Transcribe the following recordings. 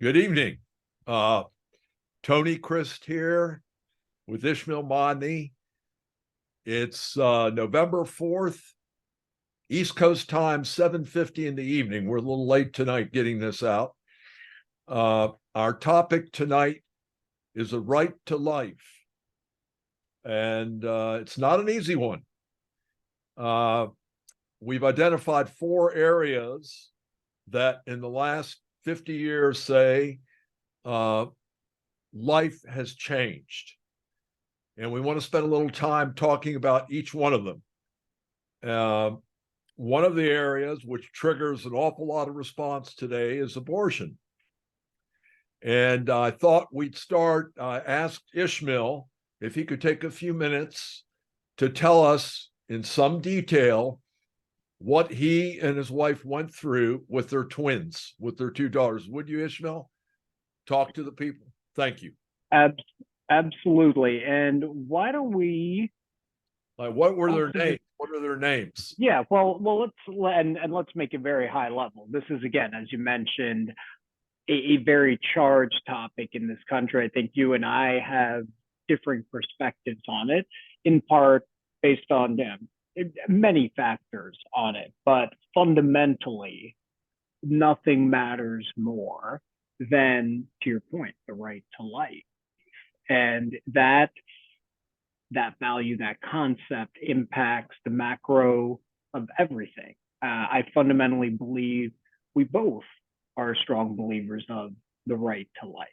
Good evening. Tony Christ here with Ishmael Modney. It's November 4th, East Coast time, 7:50 in the evening. We're a little late tonight getting this out. Our topic tonight is a right to life. And it's not an easy one. We've identified four areas that in the last 50 years say life has changed. And we want to spend a little time talking about each one of them. One of the areas which triggers an awful lot of response today is abortion. And I thought we'd start, ask Ishmael if he could take a few minutes to tell us in some detail what he and his wife went through with their twins, with their two daughters. Would you, Ishmael? Talk to the people. Thank you. Absolutely. And why don't we? What were their names? What are their names? Yeah. Well, let's make it very high level. This is, again, as you mentioned, a very charged topic in this country. I think you and I have differing perspectives on it, in part based on many factors on it, but fundamentally, nothing matters more than, to your point, the right to life. And that value, that concept impacts the macro of everything. I fundamentally believe we both are strong believers of the right to life.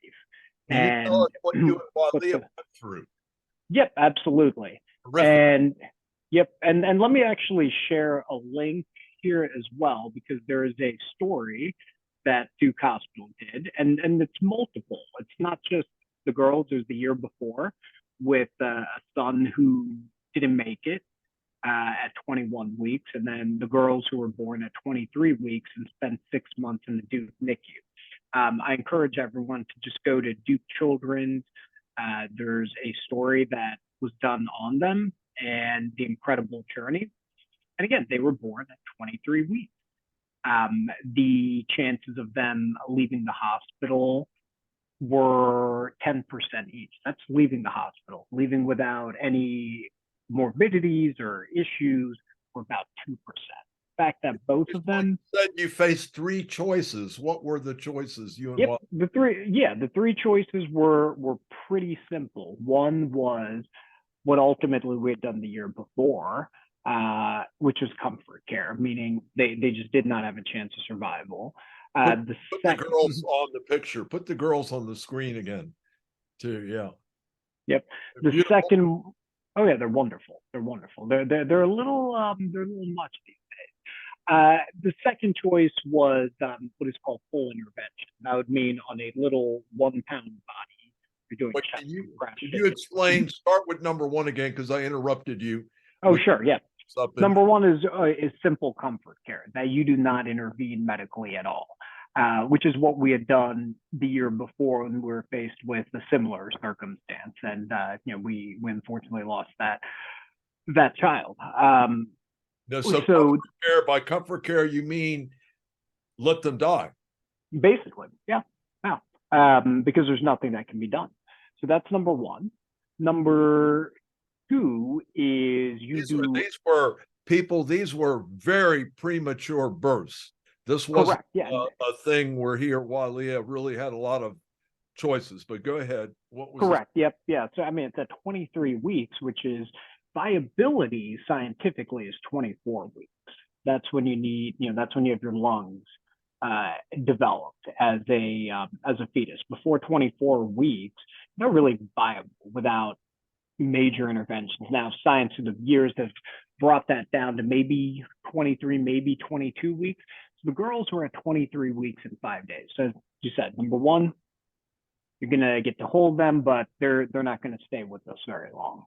Can you tell us what you and Leah went through? Yep, absolutely. Terrific. And let me actually share a link here as well, because there is a story that Duke Hospital did, and it's multiple. It's not just the girls. It was the year before with a son who didn't make it at 21 weeks, and then the girls who were born at 23 weeks and spent 6 months in the Duke NICU. I encourage everyone to just go to Duke Children's. There's a story that was done on them and the incredible journey. And again, they were born at 23 weeks. The chances of them leaving the hospital were 10% each. That's leaving the hospital. Leaving without any morbidities or issues were about 2%. The fact that both of them said you faced three choices. What were the choices you and Yep, the three choices were pretty simple. One was what ultimately we had done the year before, which was comfort care, meaning they just did not have a chance of survival. Put the girls on the picture. Put the girls on the screen again, too. Yeah. Yep. The second, oh yeah, they're wonderful. They're wonderful. They're a little much these days. The second choice was what is called full intervention. That would mean on a little 1 pound body. You're doing chest compression. Can you explain? Start with number one again, because I interrupted you. Oh, sure. Yeah. Number one is simple comfort care, that you do not intervene medically at all, which is what we had done the year before when we were faced with a similar circumstance, and we unfortunately lost that child. No, so comfort care, by comfort care you mean let them die? Basically, yeah. Because there's nothing that can be done. So that's number one. Number two is these were very premature births. This wasn't a thing where he or Walia really had a lot of choices, but go ahead. What was correct? Yep. Yeah. So I mean, it's at 23 weeks, which is viability scientifically is 24 weeks. That's when you need, that's when you have your lungs developed as a fetus. Before 24 weeks, they're really viable without major interventions. Now, science through the years have brought that down to maybe 23, maybe 22 weeks. So the girls were at 23 weeks and 5 days. So as you said, number one, you're gonna get to hold them, but they're not gonna stay with us very long.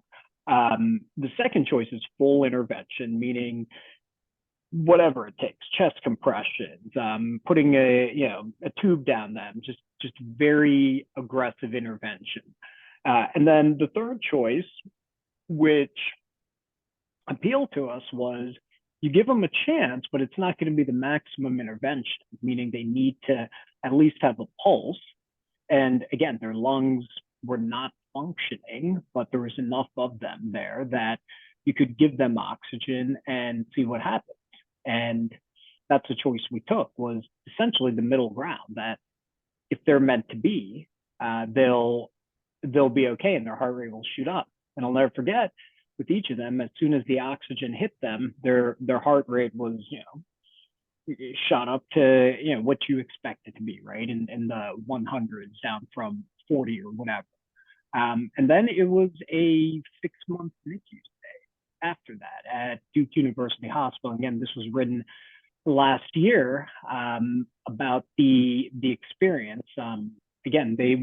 The second choice is full intervention, meaning whatever it takes, chest compressions, putting a tube down them, just very aggressive intervention. And then the third choice, which appealed to us, was You give them a chance, but it's not going to be the maximum intervention, meaning they need to at least have a pulse. And again, their lungs were not functioning, but there was enough of them there that you could give them oxygen and see what happens. And that's the choice we took, was essentially the middle ground, that if they're meant to be, they'll be okay and their heart rate will shoot up. And I'll never forget, with each of them, as soon as the oxygen hit them, their heart rate was, shot up to, what you expect it to be, right? In the 100s, down from 40 or whatever. And then it was a 6-month NICU stay after that at Duke University Hospital. Again, this was written last year about the experience. Again, they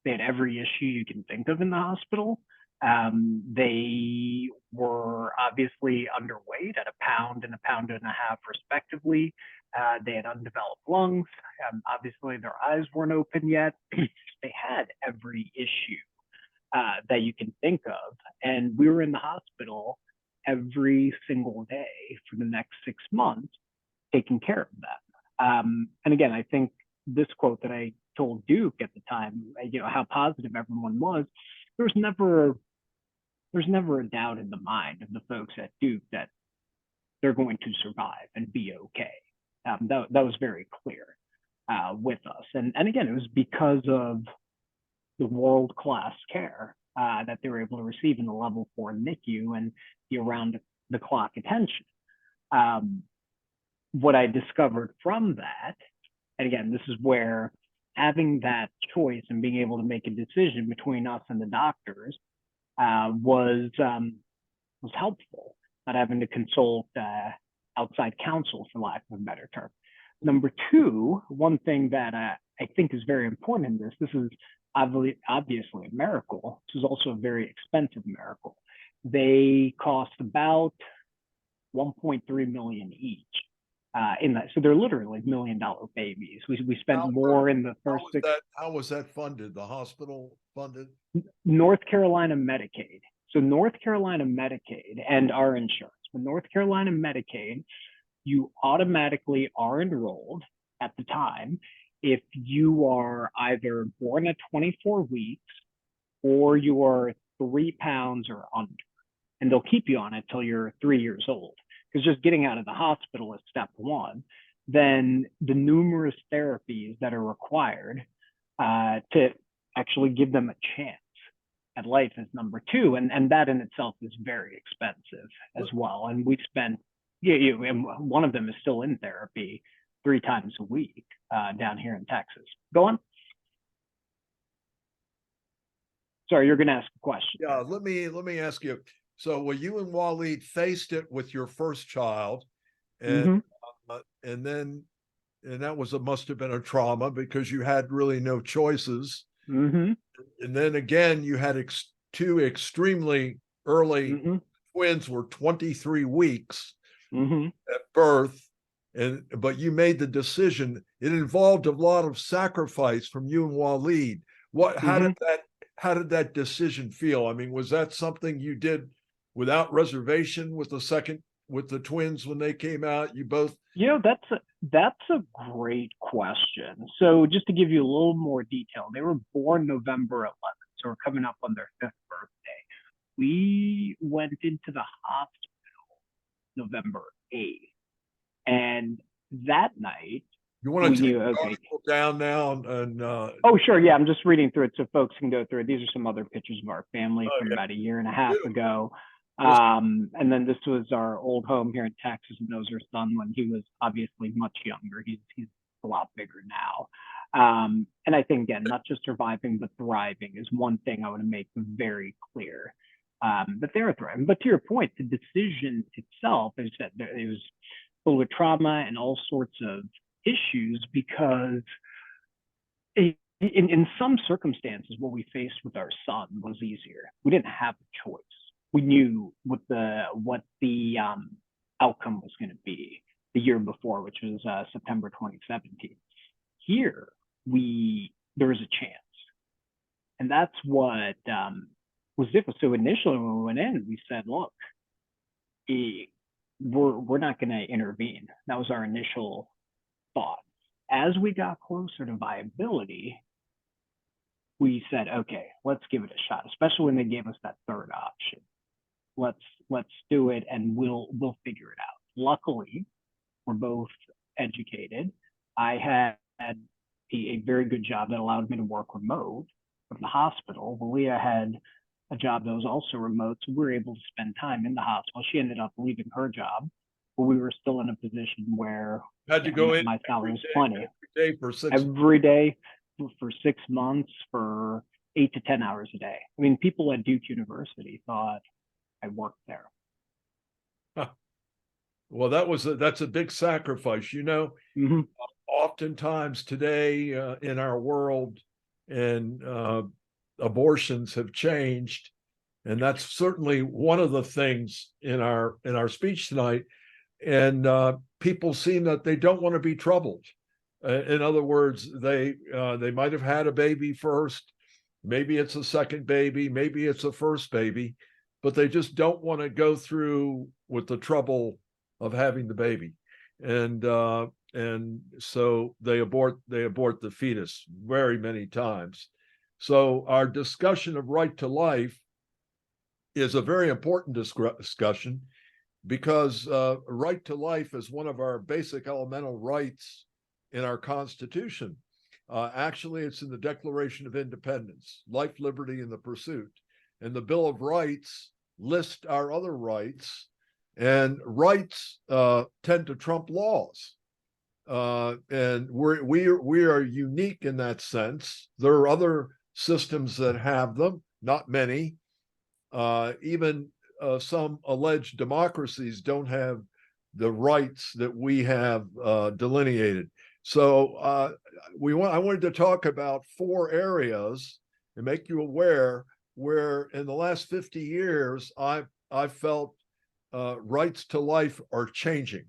had every issue you can think of in the hospital. They were obviously underweight at 1 pound and 1.5 pounds respectively. They had undeveloped lungs. Obviously, their eyes weren't open yet. They had every issue that you can think of. And we were in the hospital every single day for the next 6 months, taking care of them. And again, I think this quote that I told Duke at the time, how positive everyone was, there's never a doubt in the mind of the folks at Duke that they're going to survive and be okay. That was very clear with us. And again, it was because of the world-class care that they were able to receive in the level 4 NICU and the around-the-clock attention. What I discovered from that, and again, this is where having that choice and being able to make a decision between us and the doctors was helpful, not having to consult outside counsel, for lack of a better term. Number two, one thing that I think is very important in this is obviously a miracle. This is also a very expensive miracle. They cost about $1.3 million each. In that, so they're literally $1 million babies. We spent more in the first How was that funded? The hospital funded? North Carolina Medicaid. So North Carolina Medicaid and our insurance. But North Carolina Medicaid, you automatically are enrolled at the time if you are either born at 24 weeks or you are 3 pounds or under. And they'll keep you on it till you're 3 years old. Because just getting out of the hospital is step one. Then the numerous therapies that are required to actually give them a chance at life is number two. And that in itself is very expensive as well. And we spent, and one of them is still in therapy 3 times a week down here in Texas. Go on. Sorry, you're going to ask a question. Yeah, let me ask you. So, well, you and Waleed faced it with your first child, and then that must have been a trauma because you had really no choices. And then again, you had 2 extremely early twins, were 23 weeks at birth, but you made the decision. It involved a lot of sacrifice from you and Waleed. How did that decision feel? I mean, was that something you did without reservation with the twins when they came out? You both? That's a great question. So just to give you a little more detail, they were born November 11th, so we're coming up on their 5th birthday. We went into the hospital November 8th, and that night, you want to take the article down now? And oh, sure, yeah, I'm just reading through it so folks can go through it. These are some other pictures of our family from about 1.5 years ago. And then this was our old home here in Texas, and those are son when he was obviously much younger. He's a lot bigger now. And I think, again, not just surviving, but thriving is one thing I want to make very clear, that they're thriving. But to your point, the decision itself, as I said, it was full of trauma and all sorts of issues because in some circumstances, what we faced with our son was easier. We didn't have a choice. We knew what the outcome was going to be the year before, which was September 2017. Here, there was a chance, and that's what was difficult. So initially, when we went in, we said, "Look, we're not going to intervene. That was our initial thought. As we got closer to viability, we said, okay, let's give it a shot, especially when they gave us that third option. Let's do it, and we'll figure it out. Luckily, we're both educated. I had a very good job that allowed me to work remote from the hospital. Malia had a job that was also remote, so we were able to spend time in the hospital. She ended up leaving her job, but we were still in a position where Had to go in my salary was plenty. Every day for 6 Every day for 6 months for 8 to 10 hours a day. I mean, people at Duke University thought I worked there. Well, that's a big sacrifice. Oftentimes today in our world, and abortions have changed, and that's certainly one of the things in our speech tonight. And people seem that they don't want to be troubled. In other words, they might have had a baby first, maybe it's a second baby, maybe it's a first baby, but they just don't want to go through with the trouble of having the baby, and so they abort the fetus very many times. So our discussion of right to life is a very important discussion, because right to life is one of our basic elemental rights in our Constitution. Actually, it's in the Declaration of Independence: life, liberty, and the pursuit. And the Bill of Rights list our other rights, and rights tend to trump laws. And we are unique in that sense. There are other systems that have them, not many. Even some alleged democracies don't have the rights that we have delineated. So I wanted to talk about 4 areas and make you aware where in the last 50 years I've felt rights to life are changing.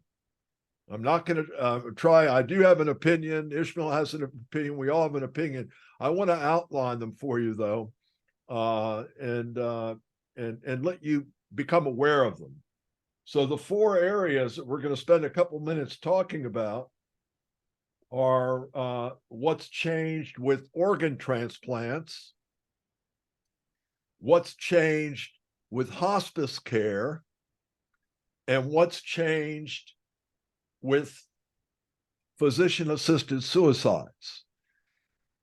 I'm not going to try. I do have an opinion. Ishmael has an opinion. We all have an opinion. I want to outline them for you, though, and let you become aware of them. So the 4 areas that we're going to spend a couple minutes talking about are what's changed with organ transplants, what's changed with hospice care, and what's changed with physician-assisted suicides.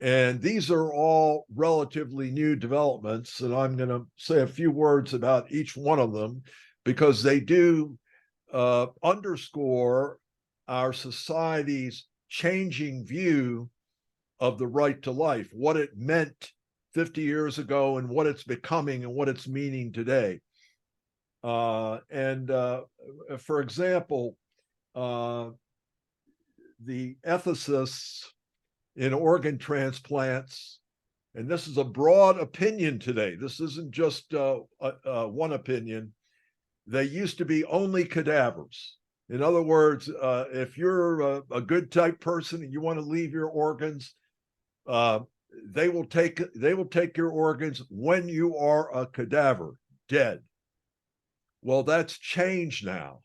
And these are all relatively new developments, and I'm going to say a few words about each one of them because they do underscore our society's changing view of the right to life, what it meant 50 years ago and what it's becoming and what it's meaning today. For example, the ethicists in organ transplants, and this is a broad opinion today, this isn't just one opinion, they used to be only cadavers. In other words, if you're a good type person and you want to leave your organs, they will take your organs when you are a cadaver, dead. Well, that's changed now.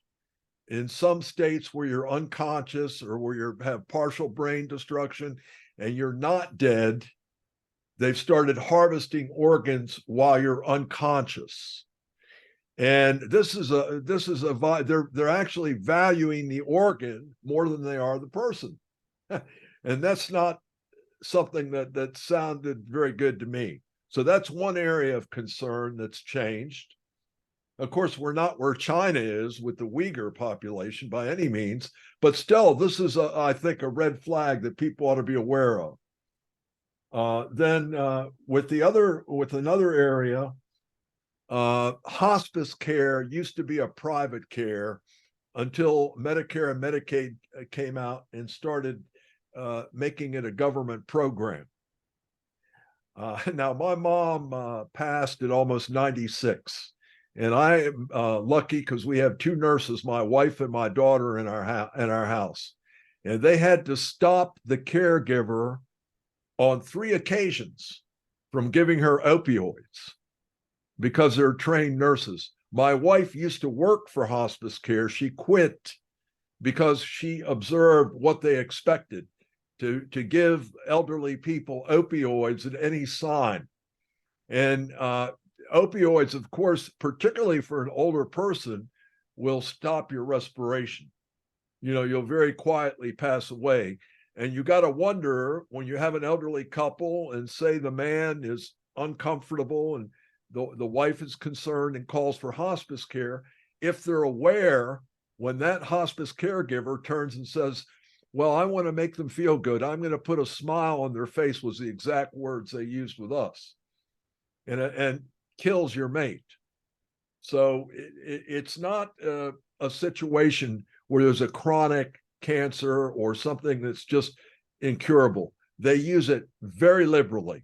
In some states where you're unconscious or where you have partial brain destruction and you're not dead, they've started harvesting organs while you're unconscious. And they're actually valuing the organ more than they are the person. And that's not something that sounded very good to me. So that's one area of concern that's changed. Of course, we're not where China is with the Uyghur population by any means, but still, this is, I think, a red flag that people ought to be aware of. Then with another area, hospice care used to be a private care until Medicare and Medicaid came out and started making it a government program. Now, my mom passed at almost 96. And I am lucky because we have 2 nurses, my wife and my daughter, in our house. And they had to stop the caregiver on 3 occasions from giving her opioids because they're trained nurses. My wife used to work for hospice care. She quit because she observed what they expected to give elderly people opioids at any sign. And opioids, of course, particularly for an older person, will stop your respiration. You'll very quietly pass away. And you got to wonder when you have an elderly couple and say the man is uncomfortable and the wife is concerned and calls for hospice care, if they're aware when that hospice caregiver turns and says, well, I want to make them feel good, I'm going to put a smile on their face, was the exact words they used with us, and kills your mate. So it's not a situation where there's a chronic cancer or something that's just incurable. They use it very liberally.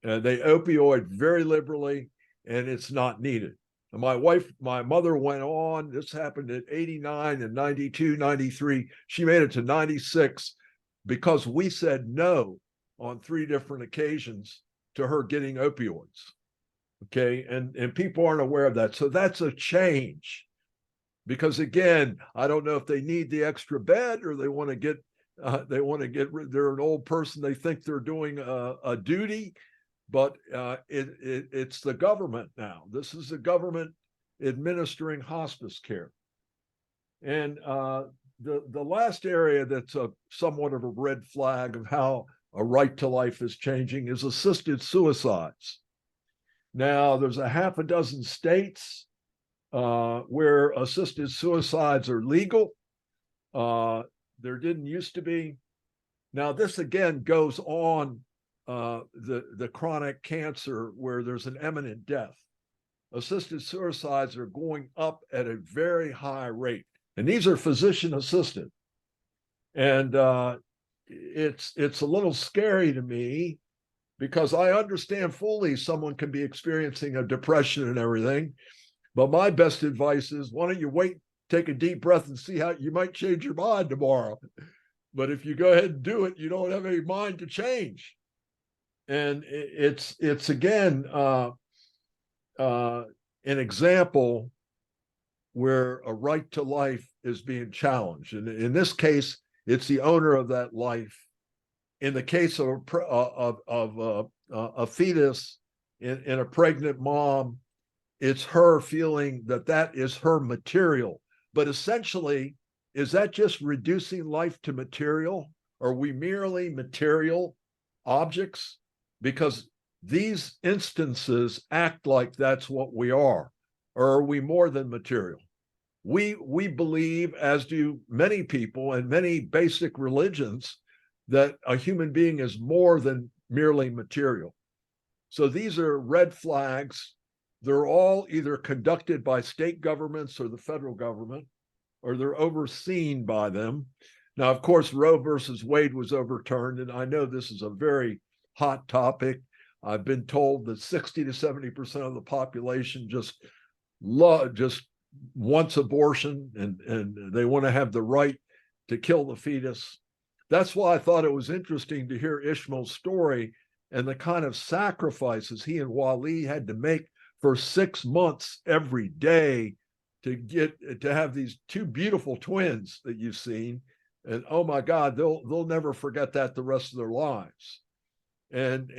They opioid very liberally, and it's not needed. And my mother went on, this happened at 89 and 92, 93. She made it to 96 because we said no on 3 different occasions to her getting opioids. Okay. And people aren't aware of that. So that's a change. Because again, I don't know if they need the extra bed or they want to get they're an old person, they think they're doing a duty, but it's the government now. This is the government administering hospice care. And the last area that's somewhat of a red flag of how a right to life is changing is assisted suicides. Now, there's a half a dozen states where assisted suicides are legal. There didn't used to be. Now, this again goes on the chronic cancer where there's an imminent death. Assisted suicides are going up at a very high rate, and these are physician assisted. And it's a little scary to me because I understand fully someone can be experiencing a depression and everything. But my best advice is, why don't you wait, take a deep breath and see how you might change your mind tomorrow. But if you go ahead and do it, you don't have any mind to change. And it's again an example where a right to life is being challenged. And in this case, it's the owner of that life. In the case of a fetus in a pregnant mom, it's her feeling that is her material. But essentially, is that just reducing life to material? Are we merely material objects? Because these instances act like that's what we are. Or are we more than material? We believe, as do many people and many basic religions, that a human being is more than merely material. So these are red flags. They're all either conducted by state governments or the federal government, or they're overseen by them. Now, of course, Roe versus Wade was overturned, and I know this is a very hot topic. I've been told that 60 to 70% of the population just wants abortion, and they want to have the right to kill the fetus. That's why I thought it was interesting to hear Ishmael's story and the kind of sacrifices he and Wally had to make for 6 months every day to have these 2 beautiful twins that you've seen. And oh my God, they'll never forget that the rest of their lives. And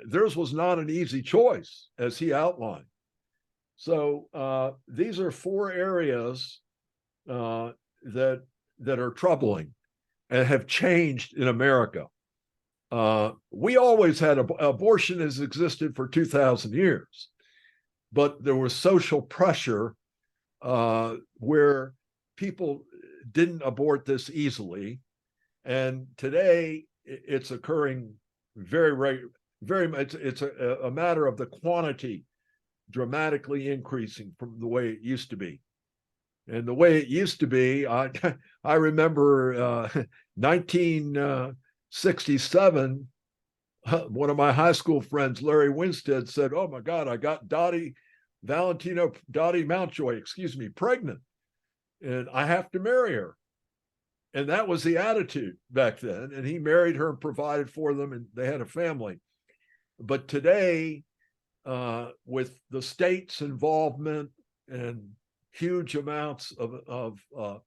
theirs was not an easy choice, as he outlined. So these are 4 areas that are troubling and have changed in America. We always had abortion has existed for 2,000 years, but there was social pressure where people didn't abort this easily. And today it's occurring very much. It's a matter of the quantity dramatically increasing from the way it used to be. And the way it used to be, I remember 1967, one of my high school friends, Larry Winstead, said, "Oh my God, I got Dottie Mountjoy, pregnant, and I have to marry her." And that was the attitude back then. And he married her and provided for them, and they had a family. But today, with the state's involvement and huge amounts of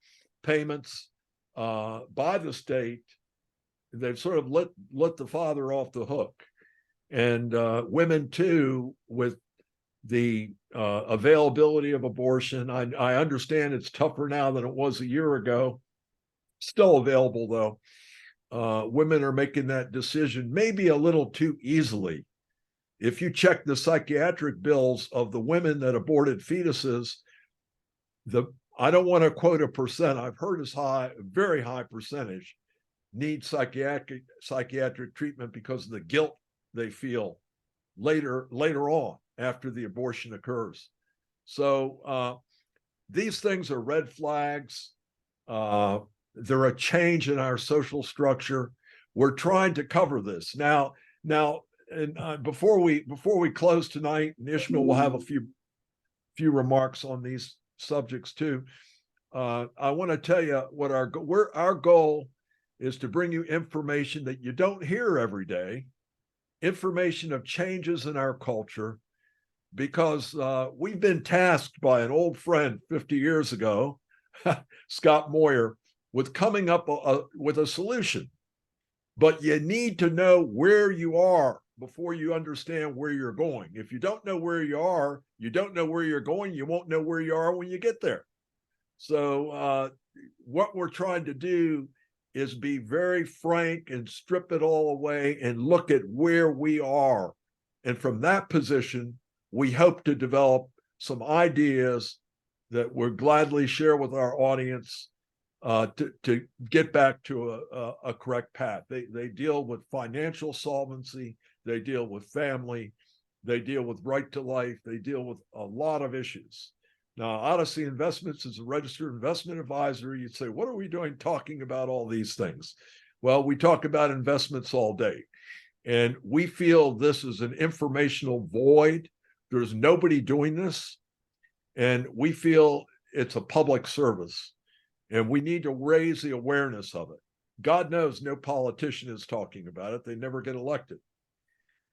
payments by the state. They've sort of let the father off the hook, and women too, with the availability of abortion. I understand it's tougher now than it was a year ago. Still available though. Women are making that decision maybe a little too easily. If you check the psychiatric bills of the women that aborted fetuses, I don't want to quote a percent. I've heard as high, a very high percentage, need psychiatric treatment because of the guilt they feel later on after the abortion occurs. So these things are red flags. They're a change in our social structure. We're trying to cover this now. And before we close tonight, and Ishmael will have a few remarks on these subjects too. I want to tell you what our goal is, to bring you information that you don't hear every day, information of changes in our culture, because we've been tasked by an old friend 50 years ago, Scott Moyer, with coming up with a solution. But you need to know where you are before you understand where you're going. If you don't know where you are, you don't know where you're going, you won't know where you are when you get there. So what we're trying to do is be very frank and strip it all away and look at where we are. And from that position, we hope to develop some ideas that we'll gladly share with our audience to get back to a correct path. They deal with financial solvency, they deal with family, they deal with right to life, they deal with a lot of issues. Now, Odyssey Investments is a registered investment advisor. You'd say, what are we doing talking about all these things? Well, we talk about investments all day. And we feel this is an informational void. There's nobody doing this. And we feel it's a public service. And we need to raise the awareness of it. God knows no politician is talking about it. They never get elected,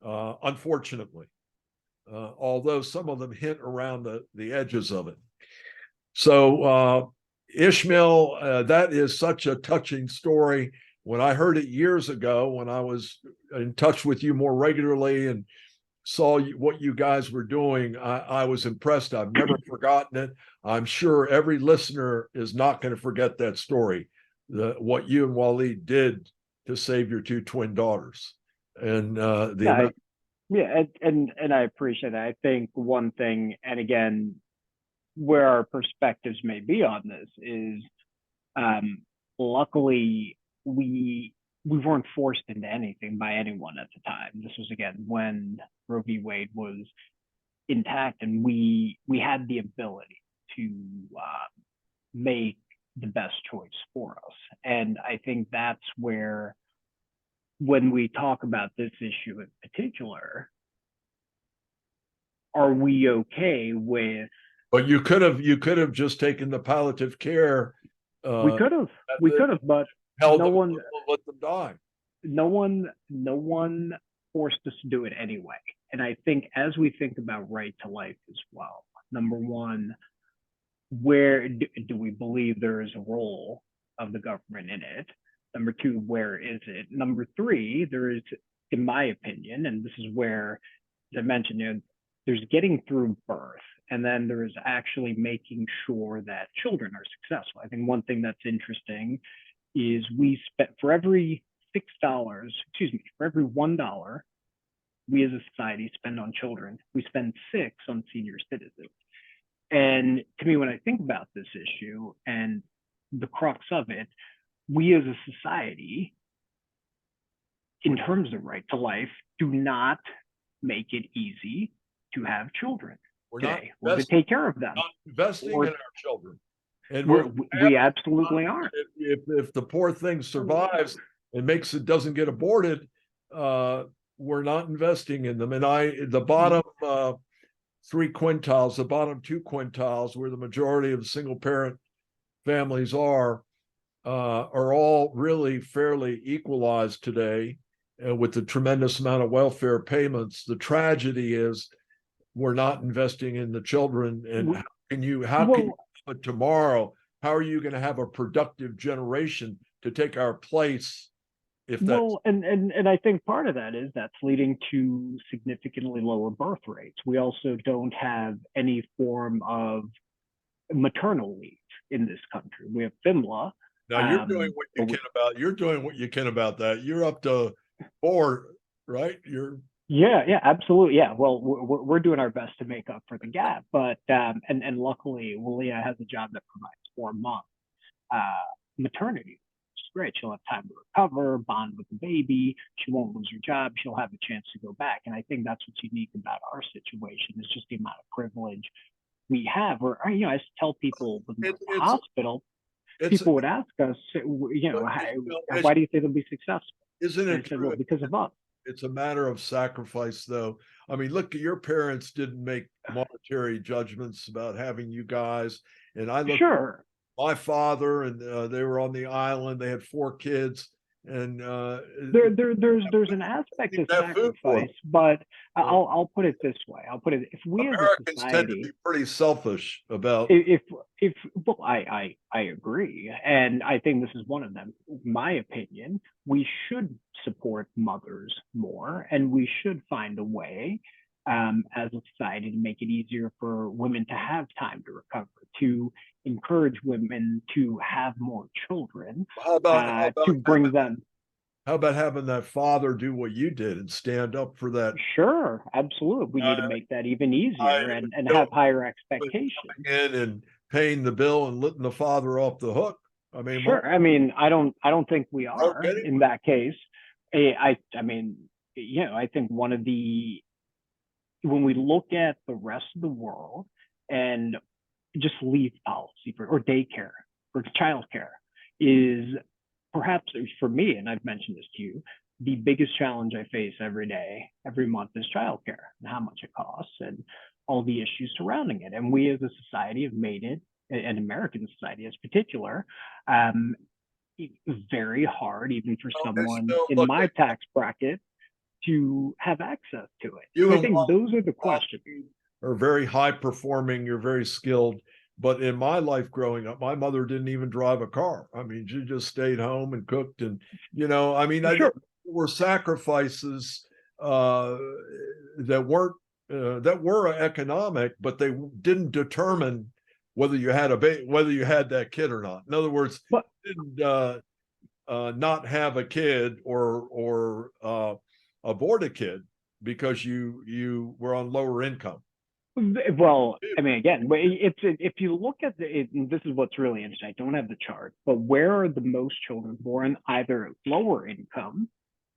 unfortunately. Although some of them hint around the edges of it. So Ishmael, that is such a touching story. When I heard it years ago, when I was in touch with you more regularly and saw what you guys were doing, I was impressed. I've never forgotten it. I'm sure every listener is not going to forget that story, what you and Waleed did to save your two twin daughters. And yeah, and I appreciate it. I think one thing, and again, where our perspectives may be on this is, luckily we weren't forced into anything by anyone at the time. This was again when Roe v. Wade was intact, and we had the ability to make the best choice for us. And I think that's where, when we talk about this issue in particular, are we okay with? But you could have just taken the palliative care. We could have, but held no them, one let them die. No one forced us to do it anyway. And I think as we think about right to life as well, number one, where do we believe there is a role of the government in it? Number two, where is it? Number three, there is, in my opinion, and this is where, as I mentioned, there's getting through birth, and then there is actually making sure that children are successful. I think one thing that's interesting is we spent, for every for every $1 we as a society spend on children, we spend 6 on senior citizens. And to me, when I think about this issue and the crux of it, we as a society, in terms of right to life, do not make it easy to have children today, or to take care of them. Not investing in our children. And we absolutely aren't. If the poor thing survives and doesn't get aborted, we're not investing in them. And the bottom 3 quintiles, the bottom 2 quintiles, where the majority of single parent families are all really fairly equalized today, with the tremendous amount of welfare payments. The tragedy is we're not investing in the children and how can you, Well, but tomorrow, how are you going to have a productive generation to take our place if that's and I think part of that is that's leading to significantly lower birth rates. We also don't have any form of maternal leave in this country. We have FIMLA, now you're doing what you but can about you're doing what you can about that. You're up to 4, right? You're yeah, yeah, absolutely. Yeah. Well, we're doing our best to make up for the gap, but and luckily, Walia has a job that provides 4 months maternity. Which is great. She'll have time to recover, bond with the baby. She won't lose her job. She'll have a chance to go back. And I think that's what's unique about our situation is just the amount of privilege we have. Or I tell people when we're in it, the hospital, it's people would ask us, it's why do you think they'll be successful? isn't And it I said, well, true? because of us. It's a matter of sacrifice, though. I mean, look, your parents didn't make monetary judgments about having you guys. And I look, Sure. my father, and they were on the island. They had 4 kids, and There's an aspect of that food for them. sacrifice, but Uh, I'll put it this way. I'll put it if we as a Americans tend to be society, pretty selfish about. if well, I agree, and I think this is one of them. My opinion, we should support mothers more, and we should find a way as a society to make it easier for women to have time to recover, to encourage women to have more children, to bring them. how about having that father do what you did and stand up for that? Sure, absolutely. We need to make that even easier I and don't have higher coming expectations. in and paying the bill and letting the father off the hook. I mean, Sure. I mean, I don't think we are okay. in that case. I mean, I think one of the when we look at the rest of the world and just leave policy or daycare or childcare is perhaps for me, and I've mentioned this to you, the biggest challenge I face every day, every month is childcare and how much it costs and all the issues surrounding it. And we as a society have made it, an American society as particular, um, very hard, even for Okay, someone so in look, my tax bracket to have access to it. you So I and think those are the questions. are very high performing. You're very skilled. But in my life growing up, my mother didn't even drive a car. I mean, she just stayed home and cooked. And, I mean, there Sure. were sacrifices uh, that were economic, but they didn't determine whether you had whether you had that kid or not. In other words, But didn't not have a kid or abort a kid because you were on lower income. well, I mean, again, it's if you look at this is what's really interesting. I don't have the chart, but where are the most children born? Either lower income,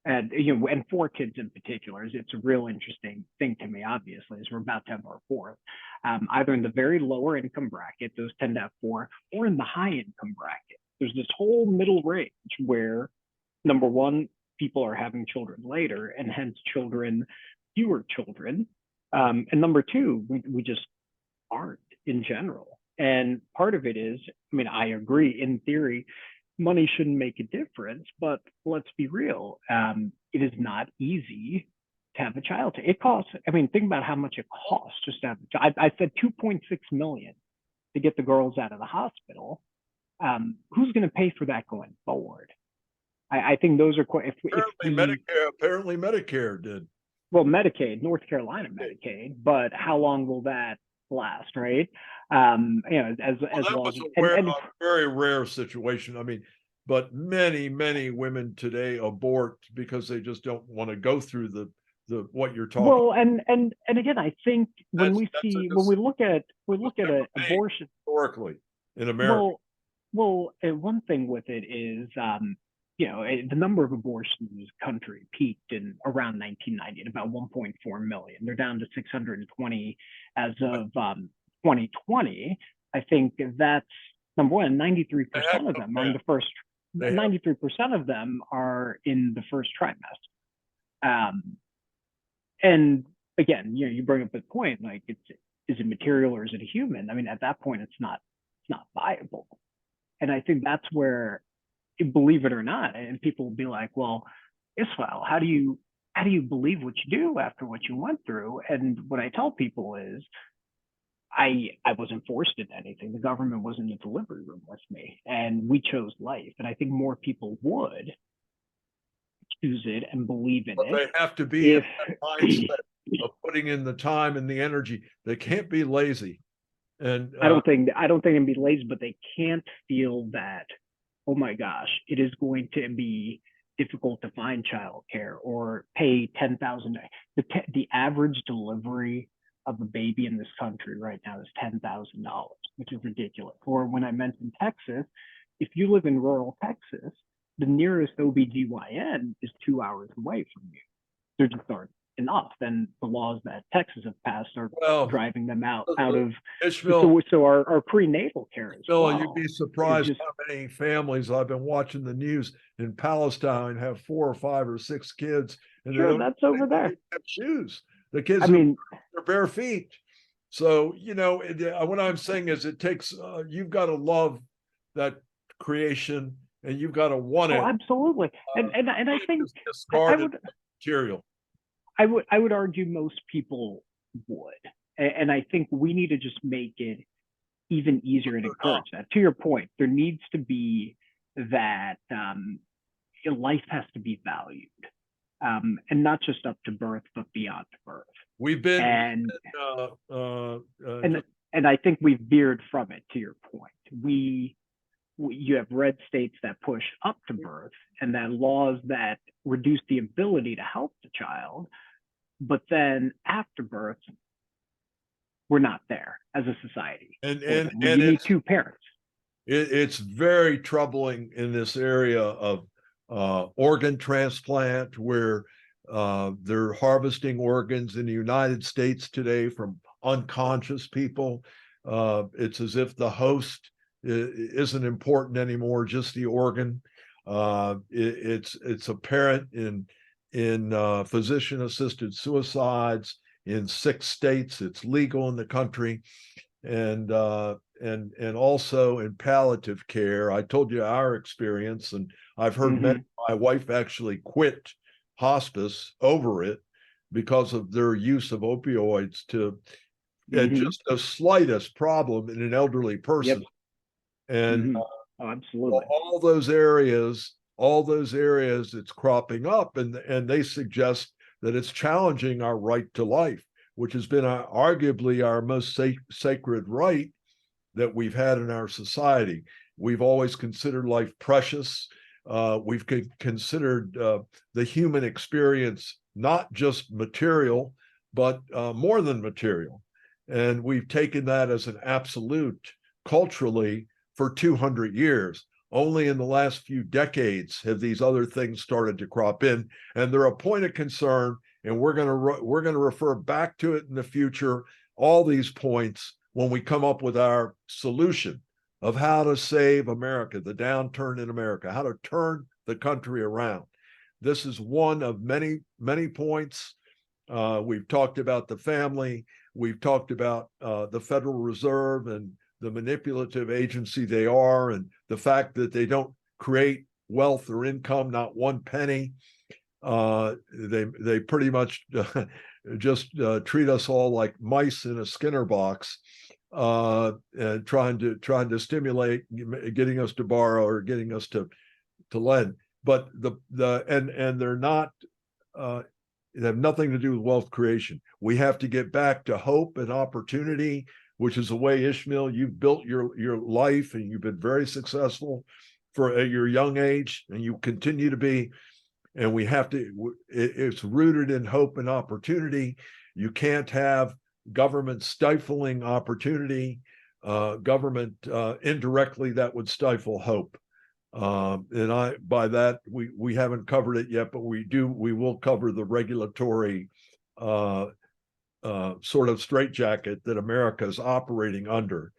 and and 4 kids in particular, it's a real interesting thing to me. Obviously, as we're about to have our 4th, either in the very lower income bracket, those tend to have 4, or in the high income bracket. There's this whole middle range where, number one, people are having children later, and hence fewer children. And number two, we just aren't in general. And part of it is, I mean, I agree in theory, money shouldn't make a difference, but let's be real. It is not easy to have a child. It costs, I mean, think about how much it costs just to have a child. I said 2.6 million to get the girls out of the hospital. Who's going to pay for that going forward? I think those are quite, if we, Apparently Medicare did. well, Medicaid, North Carolina Medicaid, but how long will that last, right? As That long was and a very rare situation. I mean, but many women today abort because they just don't want to go through the what you're talking. well, and again, I think when we look at a abortion historically in America. One thing with it is, the number of abortions in this country peaked in around 1990 at about 1.4 million. They're down to 620 as of 2020. I think that's number one. 93% of them are in the first. 93% of them are in the first trimester. And again, you bring up a point like is it material or is it a human? I mean, at that point, it's not viable. And I think that's where, believe it or not, and people will be like, well, Israel, how do you believe what you do after what you went through? And what I tell people is, I wasn't forced into anything. The government was in the delivery room with me, and we chose life. And I think more people would choose it and believe in But it they have to be in if that mindset of putting in the time and the energy. They can't be lazy. And I don't think it'd be lazy, but they can't feel that, oh my gosh, it is going to be difficult to find childcare or pay 10,000. The average delivery of a baby in this country right now is $10,000, which is ridiculous. Or when I mentioned Texas, if you live in rural Texas, the nearest OBGYN is 2 hours away from you. There just aren't enough. And the laws that Texas have passed are well, driving them out of Ishmael, so our prenatal care as Bill, well. you'd be It's surprised just how many families I've been watching the news in Palestine have 4 or 5 or 6 kids, and sure that's over there. have shoes. The kids I mean, are bare feet. So what I'm saying is, it takes you've got to love that creation, and you've got to want it. absolutely. And I think discarded material. I would argue most people would, and I think we need to just make it even easier and encourage that. To your point, there needs to be that life has to be valued, and not just up to birth, but beyond birth. We've been and I think we've veered from it. To your point, you have red states that push up to birth, and then laws that reduce the ability to help the child, but then after birth, we're not there as a society. And you need 2 parents. It's very troubling in this area of organ transplant, where they're harvesting organs in the United States today from unconscious people. It's as if the host isn't important anymore, just the organ. It's apparent in physician-assisted suicides in 6 states. It's legal in the country, and also in palliative care. I told you our experience, and I've heard my wife actually quit hospice over it because of their use of opioids to just the slightest problem in an elderly person. Yep. And absolutely, all those areas, it's cropping up, and they suggest that it's challenging our right to life, which has been arguably our most sacred right that we've had in our society. We've always considered life precious. We've considered the human experience not just material, but more than material. And we've taken that as an absolute culturally for 200 years. Only in the last few decades have these other things started to crop in, and they're a point of concern. And we're going to refer back to it in the future, all these points, when we come up with our solution of how to save America, the downturn in America, how to turn the country around. This is one of many, many points. We've talked about the family. We've talked about the Federal Reserve and the manipulative agency they are, and the fact that they don't create wealth or income, not one penny. They pretty much just treat us all like mice in a Skinner box, and trying to stimulate, getting us to borrow or getting us to lend. But they're not. They have nothing to do with wealth creation. We have to get back to hope and opportunity, which is the way, Ishmael, you've built your life, and you've been very successful for your young age, and you continue to be. And we have to, it's rooted in hope and opportunity. You can't have government stifling opportunity, government indirectly that would stifle hope. And by that, we haven't covered it yet, but we will cover the regulatory sort of straitjacket that America is operating under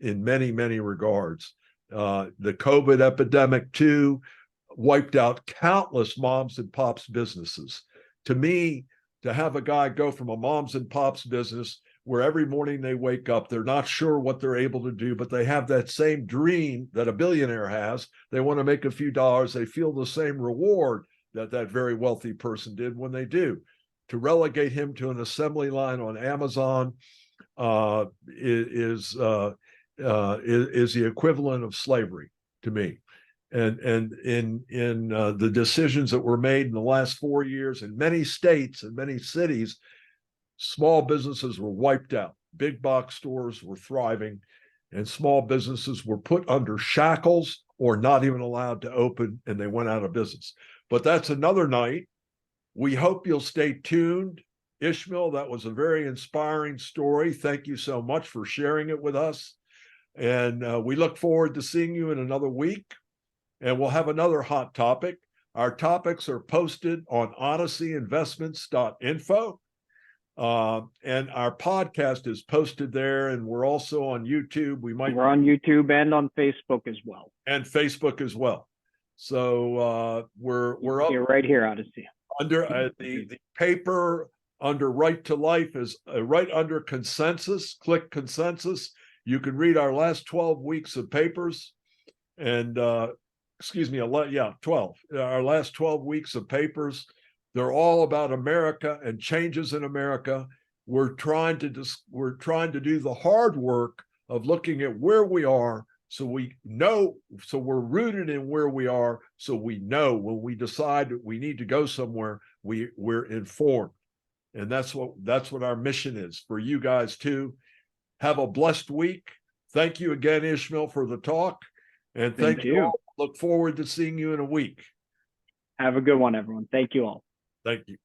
in many, many regards. The COVID epidemic too wiped out countless moms and pops businesses. To me, to have a guy go from a moms and pops business where every morning they wake up, they're not sure what they're able to do, but they have that same dream that a billionaire has. They want to make a few dollars. They feel the same reward that very wealthy person did when they do. To relegate him to an assembly line on Amazon, is the equivalent of slavery to me. And in the decisions that were made in the last 4 years in many states and many cities, small businesses were wiped out. Big box stores were thriving, and small businesses were put under shackles or not even allowed to open, and they went out of business. But that's another night. We hope you'll stay tuned. Ishmael, that was a very inspiring story. Thank you so much for sharing it with us. And we look forward to seeing you in another week. And we'll have another hot topic. Our topics are posted on odysseyinvestments.info. And our podcast is posted there, and we're also on YouTube. We're on YouTube and on Facebook as well. And Facebook as well. So we're up right here, Odyssey. Under the paper under Right to Life is right under consensus. Click consensus. You can read our last 12 weeks of papers, and 12. Our last 12 weeks of papers. They're all about America and changes in America. We're trying to do the hard work of looking at where we are, so we know, so we're rooted in where we are, so we know when we decide that we need to go somewhere, we're informed. And that's what our mission is for you guys too. Have a blessed week. Thank you again, Ishmael, for the talk. And thank you all. Look forward to seeing you in a week. Have a good one, everyone. Thank you all. Thank you.